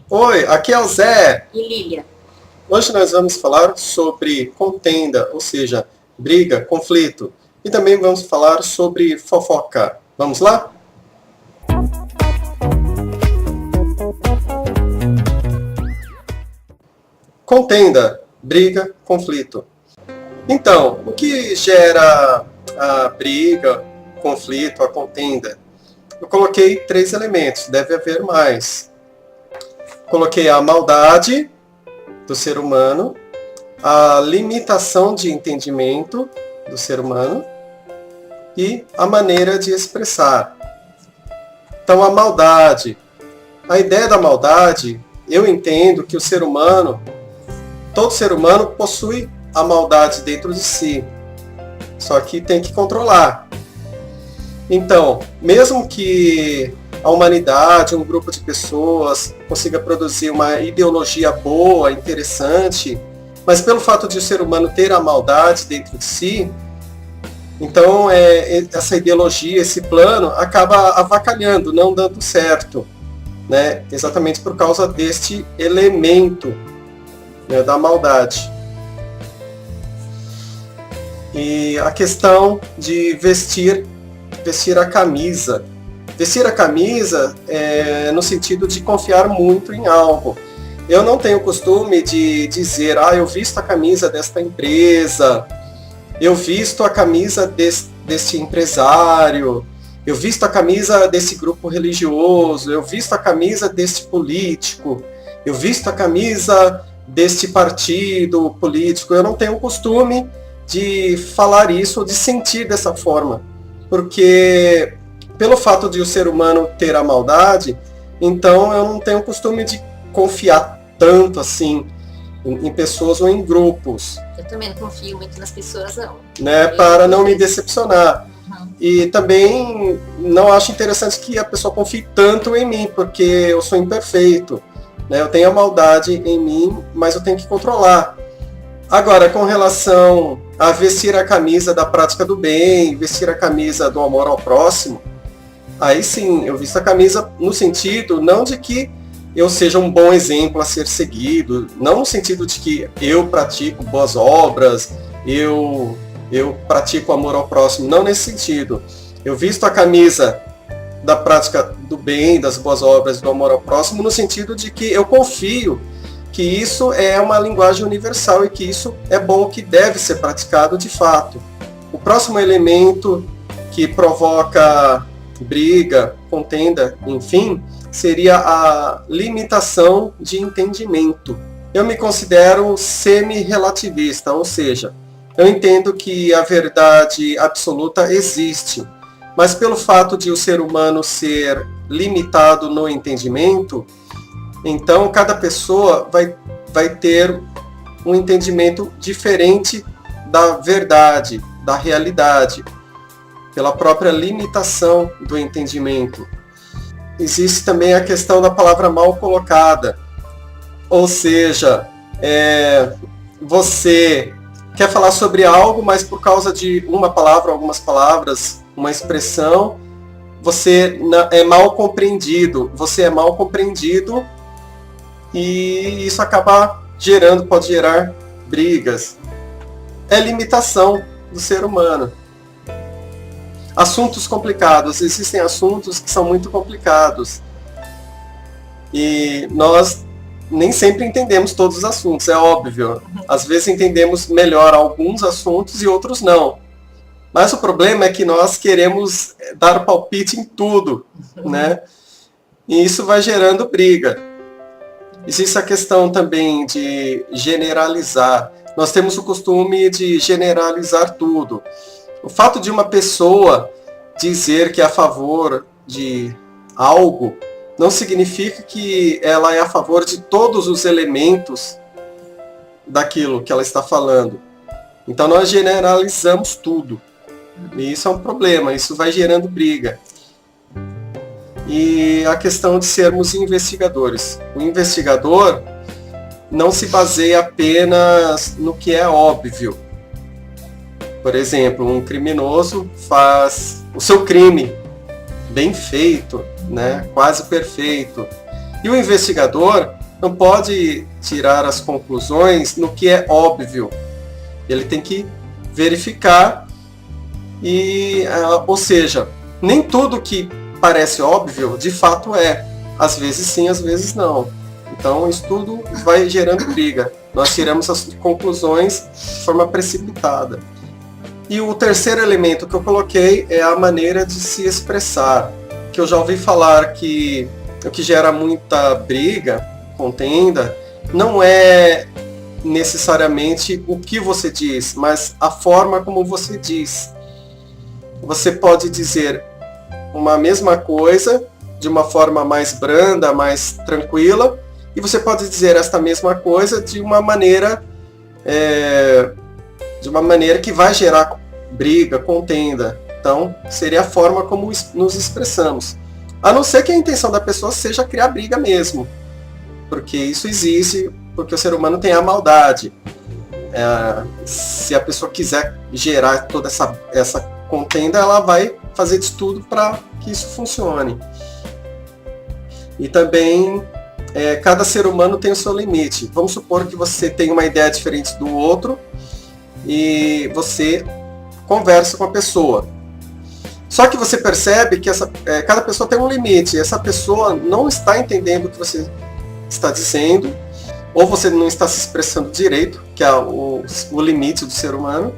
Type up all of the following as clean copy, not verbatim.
Oi, aqui é o Zé. E Lília. Hoje nós vamos falar sobre contenda, ou seja, briga, conflito. E também vamos falar sobre fofoca. Vamos lá? Contenda, briga, conflito. Então, o que gera a briga, o conflito, a contenda? Eu coloquei 3 elementos, deve haver mais. Coloquei a maldade do ser humano, a limitação de entendimento do ser humano e a maneira de expressar. Então, a maldade. A ideia da maldade, eu entendo que o ser humano, todo ser humano possui a maldade dentro de si. Só que tem que controlar. Então, mesmo que a humanidade, um grupo de pessoas, consiga produzir uma ideologia boa, interessante, mas pelo fato de o ser humano ter a maldade dentro de si, então essa ideologia, esse plano, acaba avacalhando, não dando certo, né? Exatamente por causa deste elemento, né, da maldade. E a questão de vestir a camisa. Vestir a camisa no sentido de confiar muito em algo. Eu não tenho costume de dizer, eu visto a camisa desta empresa, eu visto a camisa deste empresário, eu visto a camisa desse grupo religioso, eu visto a camisa deste político, eu visto a camisa deste partido político. Eu não tenho costume de falar isso ou de sentir dessa forma, porque pelo fato de o ser humano ter a maldade, então eu não tenho costume de confiar tanto assim em pessoas ou em grupos. Eu também não confio muito nas pessoas, não. Né, para não me decepcionar. Uhum. E também não acho interessante que a pessoa confie tanto em mim, porque eu sou imperfeito. Né, eu tenho a maldade em mim, mas eu tenho que controlar. Agora, com relação a vestir a camisa da prática do bem, vestir a camisa do amor ao próximo, aí sim, eu visto a camisa no sentido, não de que eu seja um bom exemplo a ser seguido, não no sentido de que eu pratico boas obras, eu pratico amor ao próximo, não nesse sentido. Eu visto a camisa da prática do bem, das boas obras, do amor ao próximo, no sentido de que eu confio que isso é uma linguagem universal e que isso é bom, que deve ser praticado de fato. O próximo elemento que provoca briga, contenda, enfim, seria a limitação de entendimento. Eu me considero semi-relativista, ou seja, eu entendo que a verdade absoluta existe, mas pelo fato de o ser humano ser limitado no entendimento, então cada pessoa vai ter um entendimento diferente da verdade, da realidade, pela própria limitação do entendimento. Existe também a questão da palavra mal colocada, ou seja, você quer falar sobre algo, mas por causa de uma palavra, algumas palavras, uma expressão, você é mal compreendido, e isso pode gerar brigas. É limitação do ser humano. Assuntos complicados. Existem assuntos que são muito complicados. E nós nem sempre entendemos todos os assuntos, é óbvio. Às vezes entendemos melhor alguns assuntos e outros não. Mas o problema é que nós queremos dar palpite em tudo, né? E isso vai gerando briga. Existe a questão também de generalizar. Nós temos o costume de generalizar tudo. O fato de uma pessoa dizer que é a favor de algo não significa que ela é a favor de todos os elementos daquilo que ela está falando. Então nós generalizamos tudo. E isso é um problema, isso vai gerando briga. E a questão de sermos investigadores. O investigador não se baseia apenas no que é óbvio. Por exemplo, um criminoso faz o seu crime bem feito, né, quase perfeito. E o investigador, não pode tirar as conclusões no que é óbvio. Ele tem que verificar ou seja, nem tudo que parece óbvio, de fato é. Às vezes sim, às vezes não. Então isso tudo vai gerando briga. Nós tiramos as conclusões de forma precipitada. E o terceiro elemento que eu coloquei é a maneira de se expressar. Que eu já ouvi falar que o que gera muita briga, contenda, não é necessariamente o que você diz, mas a forma como você diz. Você pode dizer uma mesma coisa de uma forma mais branda, mais tranquila, e você pode dizer esta mesma coisa de uma maneira que vai gerar briga, contenda. Então, seria a forma como nos expressamos. A não ser que a intenção da pessoa seja criar briga mesmo, porque isso existe, porque o ser humano tem a maldade. Se a pessoa quiser gerar toda essa contenda, ela vai fazer de tudo para que isso funcione. E também, cada ser humano tem o seu limite. Vamos supor que você tem uma ideia diferente do outro e você conversa com a pessoa. Só que você percebe que cada pessoa tem um limite. Essa pessoa não está entendendo o que você está dizendo, ou você não está se expressando direito, que é o limite do ser humano.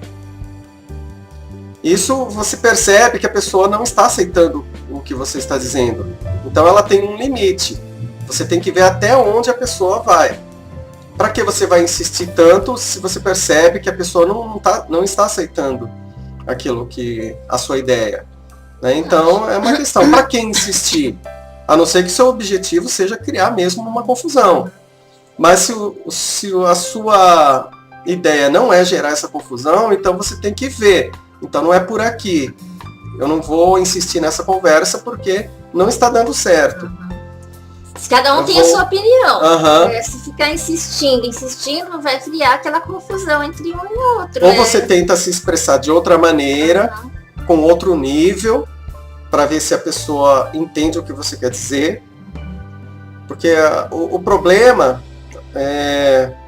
Isso você percebe que a pessoa não está aceitando o que você está dizendo. Então ela tem um limite. Você tem que ver até onde a pessoa vai. Para que você vai insistir tanto se você percebe que a pessoa não está aceitando a sua ideia? Né? Então é uma questão. Para que insistir? A não ser que seu objetivo seja criar mesmo uma confusão. Mas se a sua ideia não é gerar essa confusão, então você tem que ver. Então não é por aqui. Eu não vou insistir nessa conversa porque não está dando certo. Cada um tem a sua opinião. Uhum. Se ficar insistindo, vai criar aquela confusão entre um e outro. Ou você tenta se expressar de outra maneira, com outro nível, para ver se a pessoa entende o que você quer dizer. Porque o problema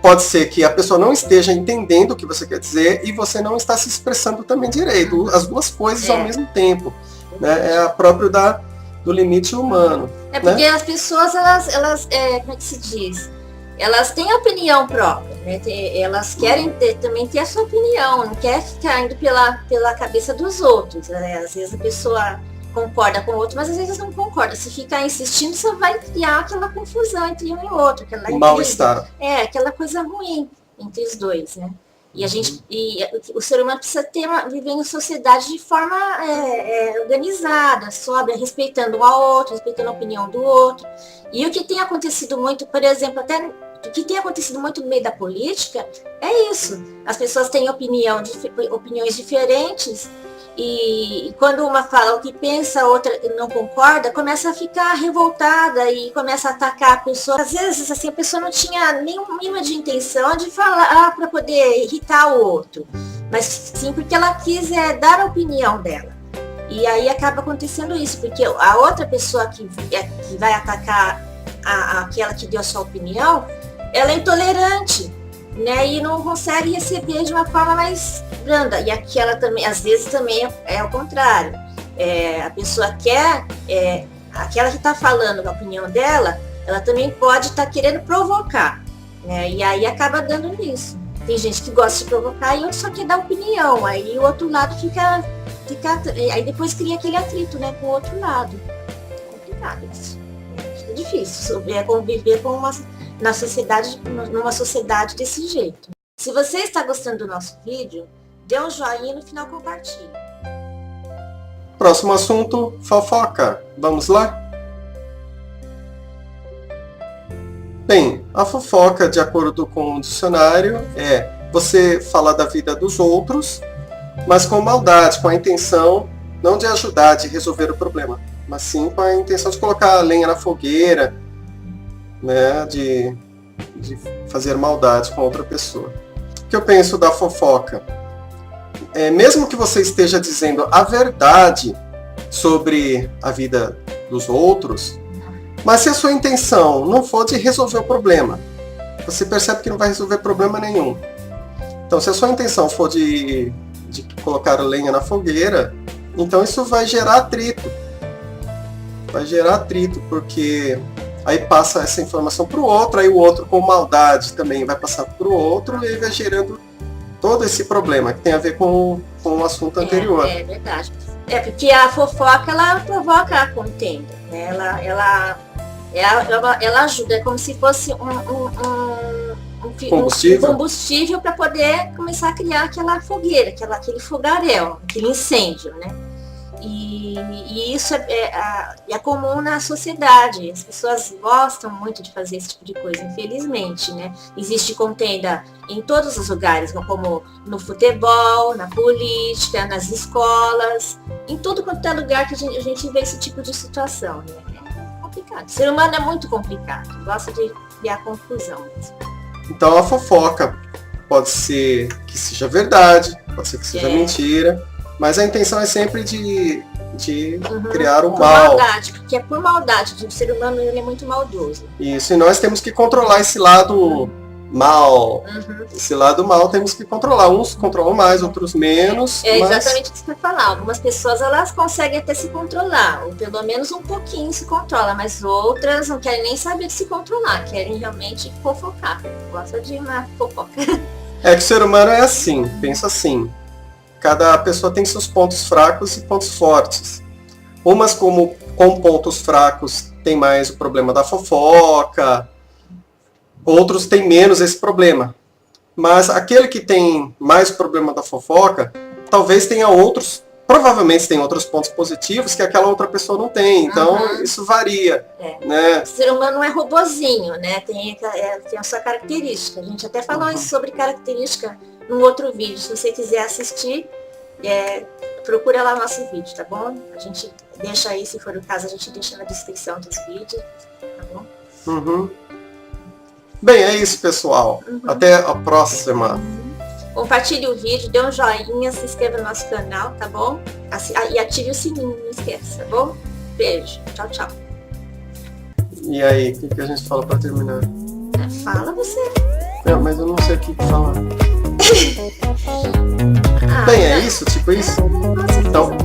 pode ser que a pessoa não esteja entendendo o que você quer dizer e você não está se expressando também direito. As duas coisas ao mesmo tempo. Né? É a própria do limite humano. Porque as pessoas, elas como é que se diz? Elas têm opinião própria, né? Elas querem também ter a sua opinião, não quer ficar indo pela cabeça dos outros. Né? Às vezes a pessoa concorda com o outro, mas às vezes não concorda. Se ficar insistindo, só vai criar aquela confusão entre um e outro. Mal-estar. Aquela coisa ruim entre os dois, né? E o ser humano precisa viver em sociedade de forma organizada, sóbria, respeitando um ao outro, respeitando a opinião do outro. E o que tem acontecido muito, por exemplo, até o que tem acontecido muito no meio da política é isso. As pessoas têm opiniões diferentes e quando uma fala o que pensa, a outra não concorda, começa a ficar revoltada e começa a atacar a pessoa. Às vezes, assim, a pessoa não tinha nenhuma mínima de intenção de falar para poder irritar o outro, mas sim porque ela quis dar a opinião dela. E aí acaba acontecendo isso, porque a outra pessoa que vai atacar aquela que deu a sua opinião, ela é intolerante, né? E não consegue receber de uma forma mais branda. E aquela também, às vezes também é o contrário. A pessoa quer, aquela que está falando a opinião dela, ela também pode estar querendo provocar, né? E aí acaba dando nisso. Tem gente que gosta de provocar e outro só quer dar opinião. Aí o outro lado fica aí depois cria aquele atrito, né, com o outro lado. É complicado isso. É difícil conviver numa sociedade desse jeito. Se você está gostando do nosso vídeo, dê um joinha e no final compartilhe. Próximo assunto, fofoca. Vamos lá? Bem, a fofoca, de acordo com o dicionário, é você falar da vida dos outros, mas com maldade, com a intenção não de ajudar, de resolver o problema, mas sim com a intenção de colocar a lenha na fogueira, né, de fazer maldade com outra pessoa. O que eu penso da fofoca? Mesmo que você esteja dizendo a verdade sobre a vida dos outros, Mas se a sua intenção não for de resolver o problema, você percebe que não vai resolver problema nenhum. Então, se a sua intenção for de colocar lenha na fogueira, então isso vai gerar atrito. Vai gerar atrito, porque aí passa essa informação para o outro, aí o outro com maldade também vai passar para o outro, e aí vai gerando todo esse problema que tem a ver com o assunto anterior. É verdade. É porque a fofoca, ela provoca a contenda, né? Ela ajuda, é como se fosse um combustível para poder começar a criar aquela fogueira, aquele fogaréu, aquele incêndio, né? E isso é comum na sociedade. As pessoas gostam muito de fazer esse tipo de coisa, infelizmente, né? Existe contenda em todos os lugares, como no futebol, na política, nas escolas, em todo quanto é lugar que a gente vê esse tipo de situação, né? É complicado. O ser humano é muito complicado, gosta de criar confusão mesmo. Então a fofoca pode ser que seja verdade, pode ser que seja mentira, mas a intenção é sempre de criar o mal. Maldade, porque é por maldade, o ser humano ele é muito maldoso. Isso, e nós temos que controlar esse lado mal. Esse lado mal temos que controlar. Uns controlam mais, outros menos. É exatamente o que você vai falar. Algumas pessoas elas conseguem até se controlar, ou pelo menos um pouquinho se controla, mas outras não querem nem saber de se controlar, querem realmente fofocar. Gosta de uma fofoca. É que o ser humano é assim, pensa assim. Cada pessoa tem seus pontos fracos e pontos fortes. Umas com pontos fracos tem mais o problema da fofoca, outros têm menos esse problema. Mas aquele que tem mais problema da fofoca, talvez tenha outros, provavelmente tem outros pontos positivos que aquela outra pessoa não tem. Então isso varia. Né? O ser humano não é robozinho, né? Tem a sua característica. A gente até falou isso sobre característica num outro vídeo. Se você quiser assistir, procura lá o nosso vídeo, tá bom? A gente deixa aí, se for o caso, a gente deixa na descrição dos vídeos, tá bom? Bem, é isso, pessoal. Até a próxima. Compartilhe o vídeo, dê um joinha, se inscreva no nosso canal, tá bom? E ative o sininho, não esqueça, tá bom? Beijo, tchau, tchau. E aí, o que a gente fala pra terminar? Fala você. Não, mas eu não sei o que falar. Bem, é isso? Tipo isso? Então,